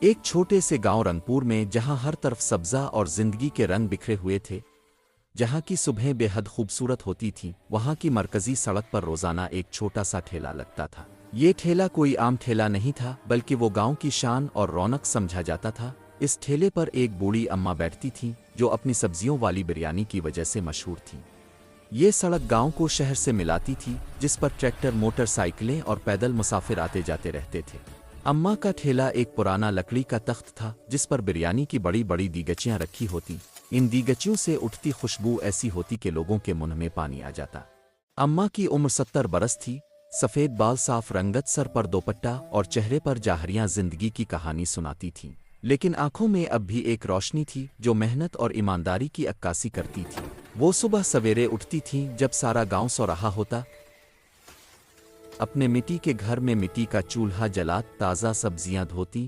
ایک چھوٹے سے گاؤں رنگپور میں جہاں ہر طرف سبزہ اور زندگی کے رنگ بکھرے ہوئے تھے، جہاں کی صبحیں بے حد خوبصورت ہوتی تھیں، وہاں کی مرکزی سڑک پر روزانہ ایک چھوٹا سا ٹھیلا لگتا تھا۔ یہ ٹھیلا کوئی عام ٹھیلا نہیں تھا، بلکہ وہ گاؤں کی شان اور رونق سمجھا جاتا تھا۔ اس ٹھیلے پر ایک بوڑھی اماں بیٹھتی تھیں جو اپنی سبزیوں والی بریانی کی وجہ سے مشہور تھیں۔ یہ سڑک گاؤں کو شہر سے ملاتی تھی، جس پر ٹریکٹر، موٹر سائیکلیں اور پیدل مسافر آتے جاتے رہتے تھے۔ اماں کا ٹھیلا ایک پرانا لکڑی کا تخت تھا جس پر بریانی کی بڑی بڑی دیگچیاں رکھی ہوتی۔ ان دیگچیوں سے اٹھتی خوشبو ایسی ہوتی کہ لوگوں کے منہ میں پانی آ جاتا۔ اماں کی عمر 70 برس تھی، سفید بال، صاف رنگت، سر پر دوپٹہ اور چہرے پر جاہریاں زندگی کی کہانی سناتی تھیں، لیکن آنکھوں میں اب بھی ایک روشنی تھی جو محنت اور ایمانداری کی عکاسی کرتی تھی۔ وہ صبح سویرے اٹھتی تھیں جب سارا گاؤں سو رہا ہوتا، اپنے مٹی کے گھر میں مٹی کا چولہا جلات، تازہ سبزیاں دھوتی،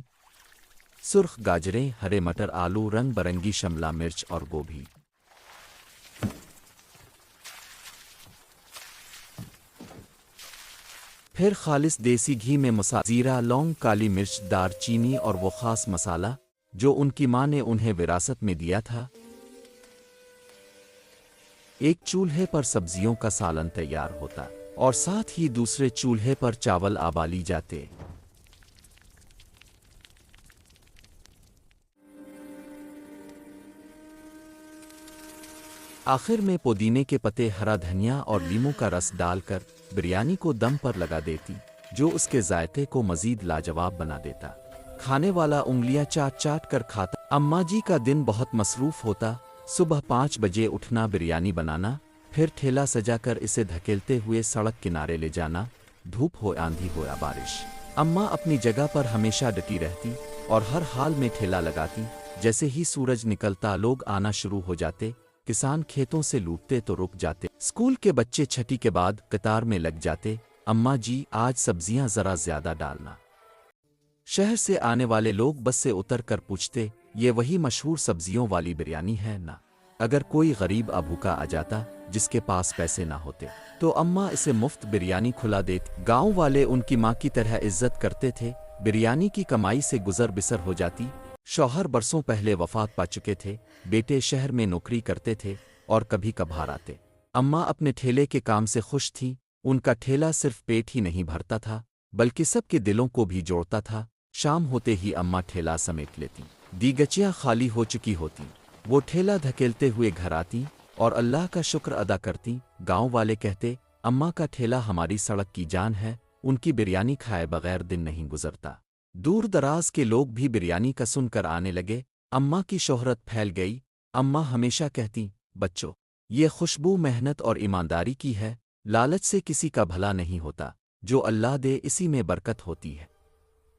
سرخ گاجریں، ہرے مٹر، آلو، رنگ برنگی شملہ مرچ اور گوبھی۔ پھر خالص دیسی گھی میں زیرہ، لونگ، کالی مرچ، دار چینی اور وہ خاص مسالہ جو ان کی ماں نے انہیں وراثت میں دیا تھا۔ ایک چولہے پر سبزیوں کا سالن تیار ہوتا اور ساتھ ہی دوسرے چولہے پر چاول ابالی جاتے۔ آخر میں پودینے کے پتے، ہرا دھنیا اور لیموں کا رس ڈال کر بریانی کو دم پر لگا دیتی، جو اس کے ذائقے کو مزید لاجواب بنا دیتا۔ کھانے والا انگلیاں چاٹ چاٹ کر کھاتا۔ اماں جی کا دن بہت مصروف ہوتا۔ صبح 5 بجے اٹھنا، بریانی بنانا، پھر ٹھیلا سجا کر اسے دھکیلتے ہوئے سڑک کنارے لے جانا، دھوپ ہو، آندھی ہو یا بارش۔ اماں اپنی جگہ پر ہمیشہ ڈٹی رہتی اور ہر حال میں ٹھیلا لگاتی۔ جیسے ہی سورج نکلتا لوگ آنا شروع ہو جاتے، کسان کھیتوں سے لوٹتے تو رک جاتے، اسکول کے بچے چھٹی کے بعد قطار میں لگ جاتے۔ اماں جی، آج سبزیاں ذرا زیادہ ڈالنا۔ شہر سے آنے والے لوگ بس سے اتر کر پوچھتے، یہ وہی مشہور سبزیوں والی بریانی ہے نا؟ اگر کوئی غریب بھوکا آ جاتا جس کے پاس پیسے نہ ہوتے تو اماں اسے مفت بریانی کھلا دیتی۔ گاؤں والے ان کی ماں کی طرح عزت کرتے تھے۔ بریانی کی کمائی سے گزر بسر ہو جاتی۔ شوہر برسوں پہلے وفات پا چکے تھے، بیٹے شہر میں نوکری کرتے تھے اور کبھی کبھار آتے۔ اماں اپنے ٹھیلے کے کام سے خوش تھیں۔ ان کا ٹھیلا صرف پیٹ ہی نہیں بھرتا تھا بلکہ سب کے دلوں کو بھی جوڑتا تھا۔ شام ہوتے ہی اماں ٹھیلا سمیٹ لیتی، دیگچیاں خالی ہو چکی ہوتی، وہ ٹھیلا دھکیلتے ہوئے گھر آتی اور اللہ کا شکر ادا کرتی۔ گاؤں والے کہتے، اماں کا ٹھیلا ہماری سڑک کی جان ہے، ان کی بریانی کھائے بغیر دن نہیں گزرتا۔ دور دراز کے لوگ بھی بریانی کا سن کر آنے لگے۔ اماں کی شہرت پھیل گئی۔ اماں ہمیشہ کہتی، بچوں، یہ خوشبو محنت اور ایمانداری کی ہے، لالچ سے کسی کا بھلا نہیں ہوتا، جو اللہ دے اسی میں برکت ہوتی ہے۔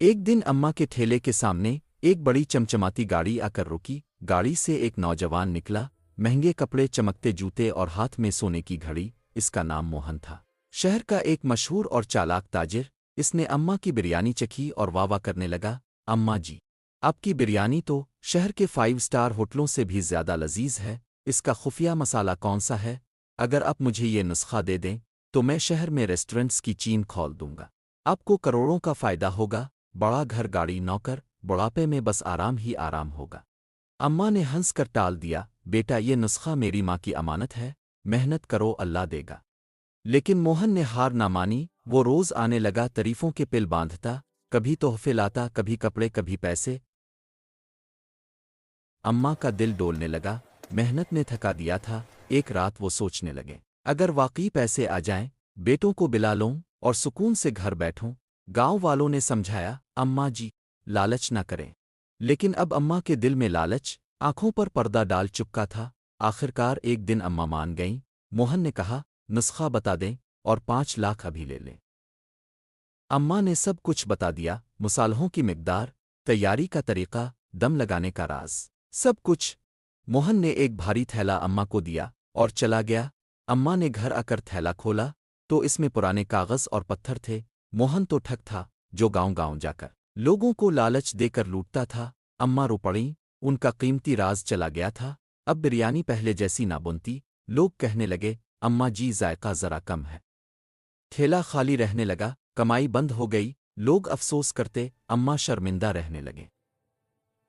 ایک دن اماں کے ٹھیلے کے سامنے ایک بڑی چمچماتی گاڑی آ کر رکی۔ گاڑی سے ایک نوجوان نکلا، مہنگے کپڑے، چمکتے جوتے اور ہاتھ میں سونے کی گھڑی۔ اس کا نام موہن تھا، شہر کا ایک مشہور اور چالاک تاجر۔ اس نے اماں کی بریانی چکھی اور واہ واہ کرنے لگا، اماں جی، آپ کی بریانی تو شہر کے 5 اسٹار ہوٹلوں سے بھی زیادہ لذیذ ہے۔ اس کا خفیہ مسالہ کون سا ہے؟ اگر آپ مجھے یہ نسخہ دے دیں تو میں شہر میں ریسٹورنٹس کی چین کھول دوں گا، آپ کو کروڑوں کا فائدہ ہوگا، بڑا گھر، گاڑی، نوکر، بڑھاپے میں بس آرام ہی آرام ہوگا۔ اماں نے ہنس کر ٹال دیا، بیٹا، یہ نسخہ میری ماں کی امانت ہے، محنت کرو، اللہ دے گا۔ لیکن موہن نے ہار نہ مانی۔ وہ روز آنے لگا، تعریفوں کے پل باندھتا، کبھی تحفے لاتا، کبھی کپڑے، کبھی پیسے۔ اماں کا دل ڈولنے لگا، محنت نے تھکا دیا تھا۔ ایک رات وہ سوچنے لگے، اگر واقعی پیسے آ جائیں، بیٹوں کو بلا لوں اور سکون سے گھر بیٹھوں۔ گاؤں والوں نے سمجھایا، اماں جی، لالچ نہ کریں۔ لیکن اب اماں کے دل میں لالچ آنکھوں پر پردہ ڈال چکا تھا۔ آخرکار ایک دن اماں مان گئیں۔ موہن نے کہا، نسخہ بتا دیں اور 5 لاکھ ابھی لے لیں۔ اماں نے سب کچھ بتا دیا، مصالحوں کی مقدار، تیاری کا طریقہ، دم لگانے کا راز، سب کچھ۔ موہن نے ایک بھاری تھیلا اماں کو دیا اور چلا گیا۔ اماں نے گھر آ کر تھیلا کھولا تو اس میں پرانے کاغذ اور پتھر تھے۔ موہن تو ٹھگ تھا جو گاؤں گاؤں جا کر لوگوں کو لالچ دے کر لوٹتا تھا۔ اماں رو پڑیں، ان کا قیمتی راز چلا گیا تھا۔ اب بریانی پہلے جیسی نہ بنتی۔ لوگ کہنے لگے، اماں جی، ذائقہ ذرا کم ہے۔ ٹھیلا خالی رہنے لگا، کمائی بند ہو گئی۔ لوگ افسوس کرتے، اماں شرمندہ رہنے لگے۔